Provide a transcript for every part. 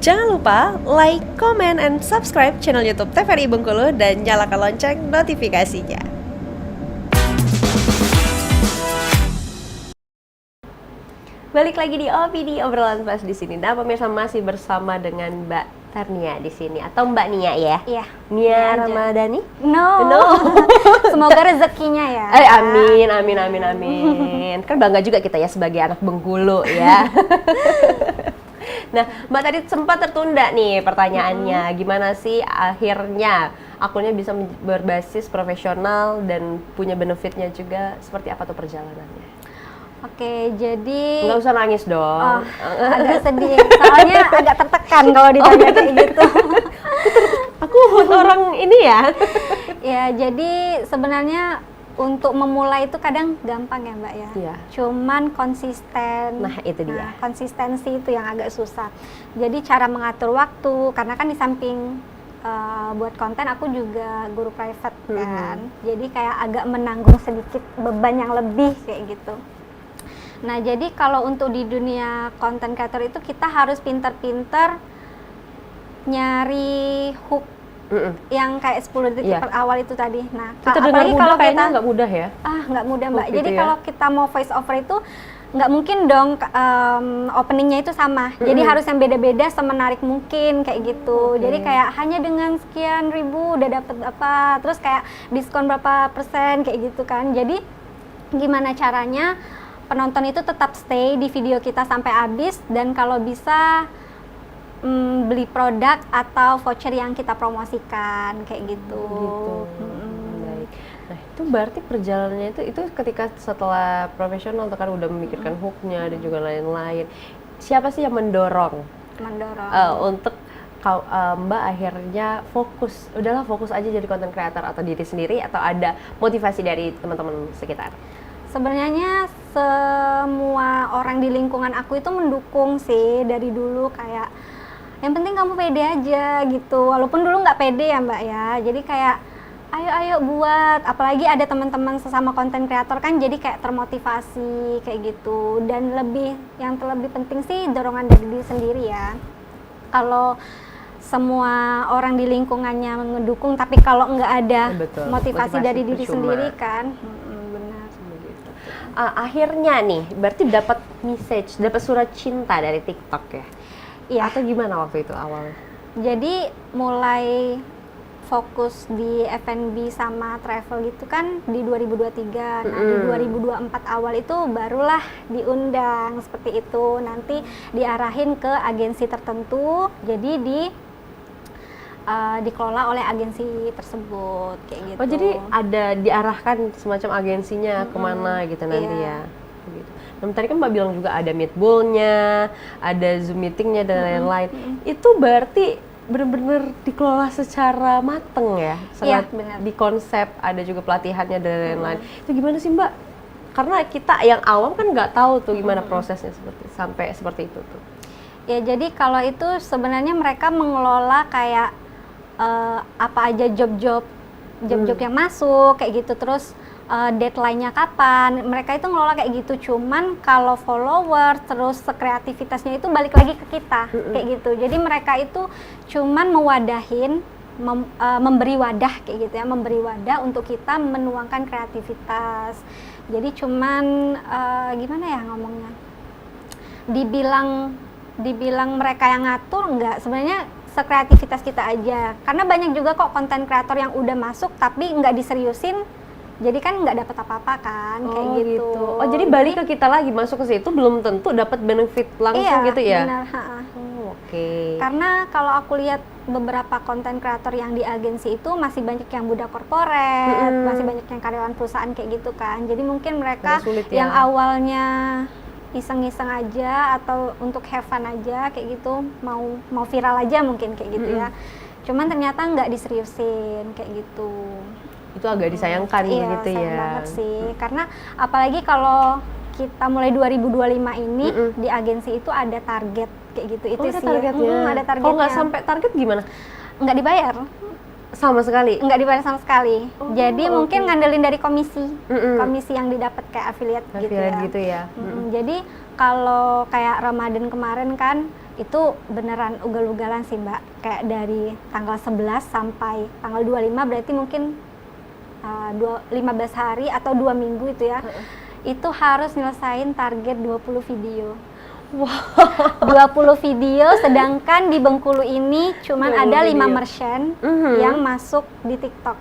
Jangan lupa like, comment, and subscribe channel YouTube TVRI Bengkulu dan nyalakan lonceng notifikasinya. Balik lagi di OPD obrolan pas di sini. Nah, pemirsa masih bersama dengan Mbak Tarnia di sini atau Mbak Nia ya? Iya. Nia Ramadhani? No. Semoga rezekinya ya. Amin. Kan bangga juga kita ya sebagai anak Bengkulu ya. Nah, Mbak tadi sempat tertunda nih pertanyaannya. Gimana sih akhirnya akunnya bisa berbasis profesional dan punya benefitnya juga? Seperti apa tuh perjalanannya? Oke, jadi nggak usah nangis dong. Agak sedih, soalnya agak tertekan kalau ditanya kayak gitu. Aku orang ini ya. Ya, jadi sebenarnya untuk memulai itu kadang gampang ya Mbak ya. Iya. Cuman konsisten. Nah, itu dia. Konsistensi itu yang agak susah. Jadi cara mengatur waktu, karena kan di samping buat konten aku juga guru private kan. Jadi kayak agak menanggung sedikit beban yang lebih kayak gitu. Nah, jadi kalau untuk di dunia content creator itu kita harus pinter-pinter nyari hook yang kayak 10 detik awal itu tadi. Nah, apalagi kalau kayaknya nggak mudah ya? Nggak mudah Mbak. Jadi kalau kita mau voice over itu nggak mungkin dong openingnya itu sama. Jadi harus yang beda-beda semenarik mungkin kayak gitu. Jadi kayak hanya dengan sekian ribu udah dapet apa, terus kayak diskon berapa persen kayak gitu kan. Jadi gimana caranya penonton itu tetap stay di video kita sampai habis, dan kalau bisa beli produk atau voucher yang kita promosikan kayak gitu. Baik. Nah, itu berarti perjalanannya itu ketika setelah profesional kan udah memikirkan hooknya dan juga lain-lain. Siapa sih yang mendorong untuk Mbak akhirnya fokus aja jadi content creator, atau diri sendiri atau ada motivasi dari teman-teman sekitar? Sebenarnya semua orang di lingkungan aku itu mendukung sih dari dulu, kayak yang penting kamu pede aja gitu, walaupun dulu nggak pede ya Mbak ya. Jadi kayak ayo buat, apalagi ada teman-teman sesama konten kreator kan, jadi kayak termotivasi kayak gitu. Dan yang terlebih penting sih dorongan dari diri sendiri ya. Kalau semua orang di lingkungannya mendukung, tapi kalau nggak ada motivasi dari diri sendiri kan. Akhirnya nih, berarti dapat surat cinta dari TikTok ya? Iya. Atau gimana waktu itu awalnya? Jadi mulai fokus di F&B sama travel gitu kan di 2023. Nah, di 2024 awal itu barulah diundang seperti itu. Nanti diarahin ke agensi tertentu, jadi dikelola oleh agensi tersebut kayak gitu. Oh, jadi ada diarahkan semacam agensinya kemana gitu nanti ya? Gitu. Nah, tadi kan Mbak bilang juga ada meetball-nya, ada Zoom meeting-nya dan lain-lain. Itu berarti benar-benar dikelola secara mateng ya? Sangat di konsep, ada juga pelatihannya dan lain-lain. Itu gimana sih Mbak? Karena kita yang awam kan nggak tahu tuh gimana prosesnya sampai seperti itu tuh. Ya, jadi kalau itu sebenarnya mereka mengelola kayak apa aja job-job yang masuk kayak gitu, terus deadline-nya kapan, mereka itu ngelola kayak gitu. Cuman kalau follower terus kreativitasnya itu balik lagi ke kita kayak gitu. Jadi mereka itu cuman mewadahin, memberi wadah kayak gitu ya, memberi wadah untuk kita menuangkan kreativitas. Jadi cuman gimana ya ngomongnya, dibilang mereka yang ngatur, enggak, sebenarnya sekreativitas kita aja. Karena banyak juga kok konten kreator yang udah masuk tapi nggak diseriusin, jadi kan nggak dapat apa-apa kan, kayak gitu. Oh, jadi balik ke kita lagi, masuk ke situ belum tentu dapat benefit langsung gitu ya? Benar. Oke. Karena kalau aku lihat beberapa konten kreator yang di agensi itu masih banyak yang budak korporat, masih banyak yang karyawan perusahaan kayak gitu kan. Jadi mungkin mereka yang awalnya iseng-iseng aja atau untuk have fun aja kayak gitu, mau viral aja mungkin kayak gitu ya. Cuman ternyata nggak diseriusin kayak gitu. Itu agak disayangkan begitu ya. Iya, sayang banget sih. Karena apalagi kalau kita mulai 2025 ini di agensi itu ada target kayak gitu. Itu ada sih. Targetnya. Ada targetnya. Kalau nggak sampai target gimana? Nggak dibayar. Sama sekali? Nggak dibayar sama sekali. Jadi mungkin ngandelin dari komisi yang didapat kayak affiliate gitu ya. Gitu ya. Jadi kalau kayak Ramadan kemarin kan itu beneran ugal-ugalan sih Mbak, kayak dari tanggal 11 sampai tanggal 25 berarti mungkin 15 hari atau 2 minggu itu ya. Itu harus nyelesain target 20 video. Wow. 20 video, sedangkan di Bengkulu ini cuman ada 5 merchant yang masuk di TikTok.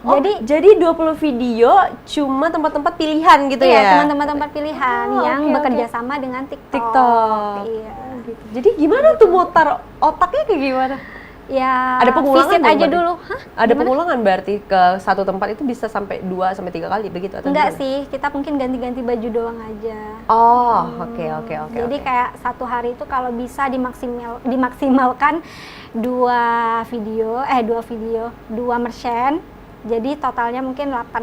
Oh, jadi 20 video cuma tempat-tempat pilihan gitu ya? Iya, tempat-tempat pilihan yang bekerja sama dengan TikTok. Iya. Gitu. Jadi gimana tuh mutar otaknya kayak gimana? Ya, ada pengulangan visit aja dulu. Ada pengulangan berarti ke satu tempat itu bisa sampai 2 sampai 3 kali begitu atau enggak gimana? sih, kita mungkin ganti-ganti baju doang aja. Oh, oke. Jadi kayak satu hari itu kalau bisa dimaksimalkan 2 video, 2 merchant. Jadi totalnya mungkin 8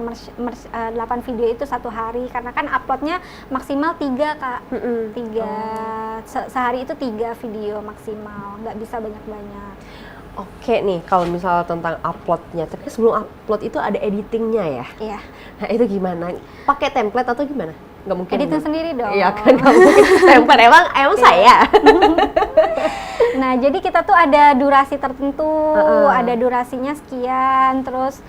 video itu satu hari, karena kan uploadnya maksimal 3 Kak. 3 sehari itu 3 video maksimal, nggak bisa banyak-banyak. Oke nih, kalau misalnya tentang uploadnya, tapi sebelum upload itu ada editingnya ya? Iya. Nah itu gimana? Pakai template atau gimana? Nggak mungkin. Editing sendiri dong. Iya kan, nggak mungkin template. Emang saya. Nah jadi kita tuh ada durasi tertentu, ada durasinya sekian, terus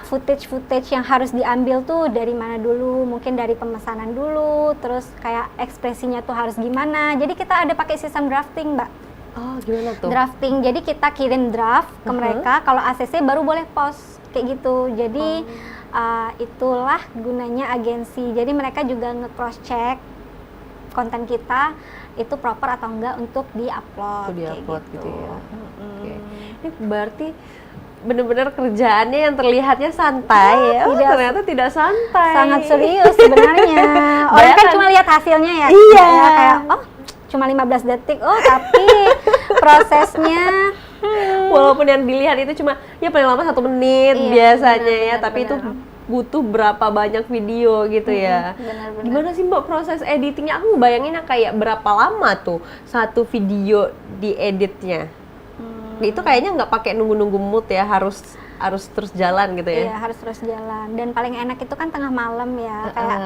footage yang harus diambil tuh dari mana dulu, mungkin dari pemesanan dulu, terus kayak ekspresinya tuh harus gimana. Jadi kita ada pakai sistem drafting Mbak. Oh gimana tuh? Drafting, jadi kita kirim draft ke mereka, kalau ACC baru boleh post kayak gitu. Jadi itulah gunanya agensi. Jadi mereka juga nge-cross check konten kita itu proper atau enggak untuk di-upload. Gitu ya. Okay. Ini berarti benar-benar kerjaannya yang terlihatnya santai ya, ternyata tidak santai. Sangat serius sebenarnya. Orang kan cuma lihat hasilnya ya. Iya. Ya, kayak cuma 15 detik. Tapi prosesnya walaupun yang dilihat itu cuma ya paling lama 1 menit biasanya ya, tapi itu butuh berapa banyak video gitu ya. Benar-benar. Gimana sih Mbak proses editingnya? Aku ngebayanginnya kayak berapa lama tuh satu video dieditnya. Itu kayaknya nggak pakai nunggu-nunggu mood ya, harus terus jalan gitu ya? Iya, harus terus jalan. Dan paling enak itu kan tengah malam ya, kayak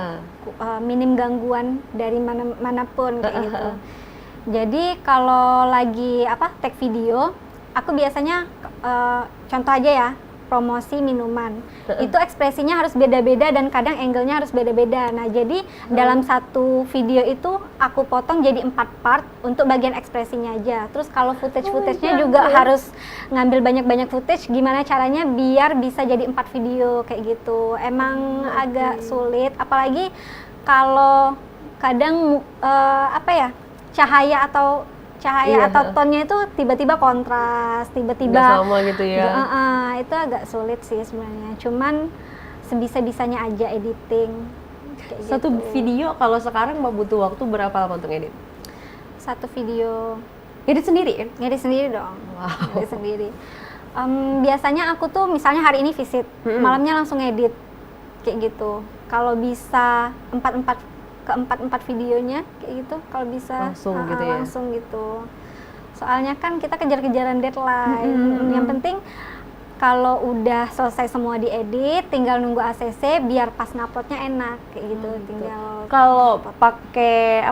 minim gangguan dari manapun kayak gitu. Jadi kalau lagi tag video, aku biasanya contoh aja ya, promosi minuman. Itu ekspresinya harus beda-beda dan kadang angle-nya harus beda-beda. Nah, jadi dalam satu video itu aku potong jadi 4 part untuk bagian ekspresinya aja. Terus kalau footage-nya juga harus ngambil banyak-banyak footage. Gimana caranya biar bisa jadi 4 video kayak gitu. Emang agak sulit, apalagi kalau kadang cahaya atau tonnya itu tiba-tiba kontras, tiba-tiba sama gitu ya. Itu agak sulit sih sebenarnya. Cuman sebisa-bisanya aja editing. Satu video kalau sekarang Mbak butuh waktu berapa lama untuk edit? Satu video edit sendiri kan? Edit sendiri dong. Wow. Edit sendiri. Biasanya aku tuh misalnya hari ini visit, malamnya langsung edit kayak gitu. Kalau bisa 4 videonya kayak gitu, kalau bisa langsung gitu ya. Langsung gitu. Soalnya kan kita kejar-kejaran deadline. Yang penting kalau udah selesai semua diedit, tinggal nunggu ACC biar pas nguploadnya enak kayak gitu. Tinggal kalau pakai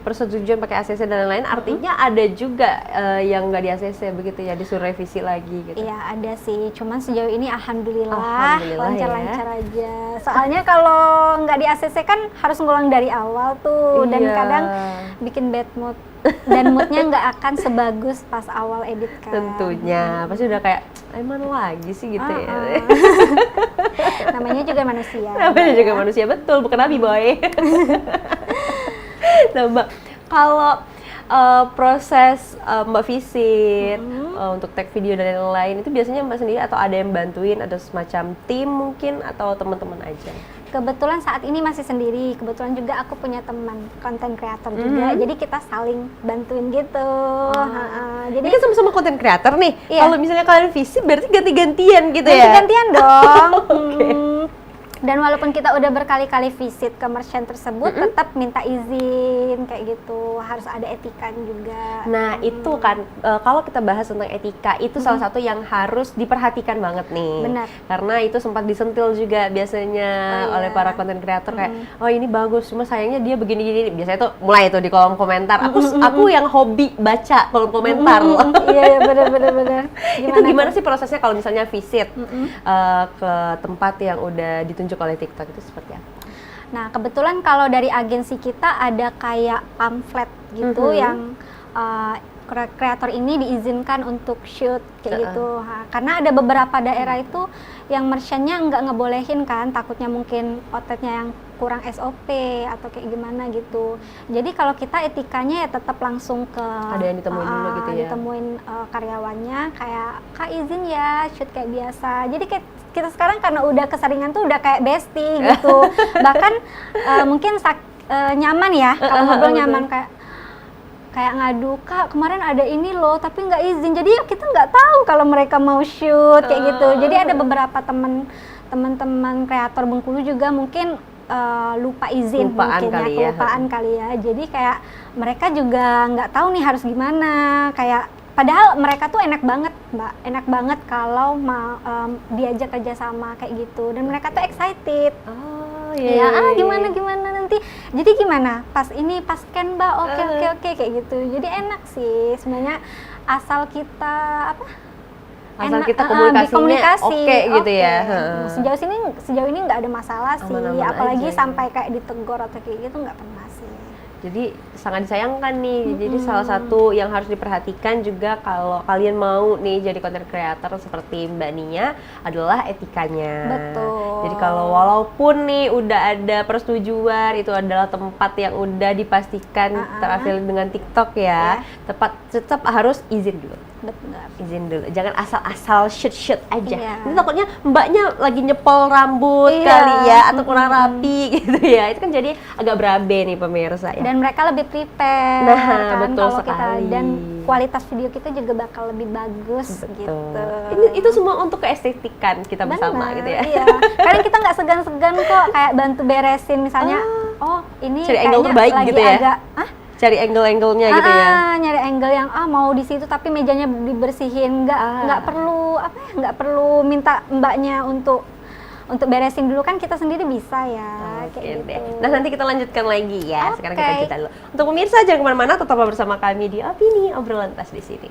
persetujuan pakai ACC dan lain-lain, artinya ada juga yang nggak di ACC begitu ya, disuruh revisi lagi gitu. Iya ada sih, cuman sejauh ini alhamdulillah lancar-lancar ya. aja. Soalnya kalau nggak di ACC kan harus ngulang dari awal tuh, dan kadang bikin bad mood. Dan moodnya nggak akan sebagus pas awal edit kan. Tentunya, pasti udah kayak, emang lagi sih gitu ya. Namanya juga manusia. Namanya juga manusia, betul, bukan nabi boy. Nah Mbak, kalau proses Mbak visit untuk tag video dan lain-lain itu biasanya Mbak sendiri atau ada yang bantuin, atau semacam tim mungkin, atau teman-teman aja? Kebetulan saat ini masih sendiri, kebetulan juga aku punya teman content creator juga, jadi kita saling bantuin gitu. Jadi kan sama-sama content creator nih, kalau misalnya kalian visit berarti ganti-gantian gitu ya? Ganti-gantian dong. Dan walaupun kita udah berkali-kali visit ke merchant tersebut, tetap minta izin kayak gitu, harus ada etika juga. Nah itu kan kalau kita bahas tentang etika itu salah satu yang harus diperhatikan banget nih. Benar. Karena itu sempat disentil juga biasanya oleh para konten kreator kayak, oh ini bagus, cuma sayangnya dia begini-gini. Biasanya tuh mulai tuh di kolom komentar. Aku yang hobi baca kolom komentar loh. Iya benar. Itu gimana sih prosesnya kalau misalnya visit ke tempat yang udah ditunjuk oleh TikTok itu seperti apa? Nah kebetulan kalau dari agensi kita ada kayak pamflet gitu yang kreator ini diizinkan untuk shoot kayak gitu. Karena ada beberapa daerah itu yang merchantnya nggak ngebolehin kan, takutnya mungkin outletnya yang kurang SOP atau kayak gimana gitu. Jadi kalau kita etikanya ya tetap langsung ke ada yang ditemuin dulu gitu ya. Ditemuin karyawannya kayak Kak izin ya shoot kayak biasa. Jadi kita sekarang karena udah keseringan tuh udah kayak bestie gitu. Bahkan mungkin nyaman ya kalau ngobrol nyaman kayak ngadu, Kak kemarin ada ini loh tapi nggak izin, jadi ya kita nggak tahu kalau mereka mau shoot kayak gitu. Jadi ada beberapa teman-teman kreator Bengkulu juga mungkin lupa izin, kelupaan kali ya. Jadi kayak mereka juga nggak tahu nih harus gimana, kayak padahal mereka tuh enak banget Mbak, enak banget kalau diajak kerjasama kayak gitu, dan mereka tuh excited. Gimana nanti. Jadi gimana? Pas scan Mbak, oke kayak gitu. Jadi enak sih sebenarnya asal kita kita komunikasinya oke gitu ya. Sejauh ini nggak ada masalah sih, apalagi aja, sampai kayak ditegur atau kayak gitu nggak pernah sih. Jadi sangat disayangkan nih. Jadi salah satu yang harus diperhatikan juga kalau kalian mau nih jadi content creator seperti Mbak Nia adalah etikanya. Betul. Jadi kalau walaupun nih udah ada persetujuan, itu adalah tempat yang udah dipastikan terafiliasi dengan TikTok ya, tetap harus izin dulu. Benar. Izin dulu, jangan asal-asal shoot aja. Ini takutnya mbaknya lagi nyepol rambut kali ya, atau kurang rapi gitu ya. Itu kan jadi agak berabe nih pemirsa ya. Dan mereka lebih prepare kan betul kalau sekali. dan kualitas video kita juga bakal lebih bagus gitu. Itu semua untuk keestetikan kita bersama gitu ya. Iya. Kadang kita nggak segan-segan kok kayak bantu beresin misalnya. Ini cari angle terbaik lagi gitu ya. Agak, cari angle-anglenya gitu ya. Nyari angle yang mau di situ tapi mejanya dibersihin, nggak perlu minta mbaknya untuk beresin dulu, kan kita sendiri bisa ya. Kayak gitu. Nah nanti kita lanjutkan lagi ya. Sekarang kita jeda dulu. Untuk pemirsa jangan kemana-mana, tetaplah bersama kami di Opini Obrolan Tas di sini.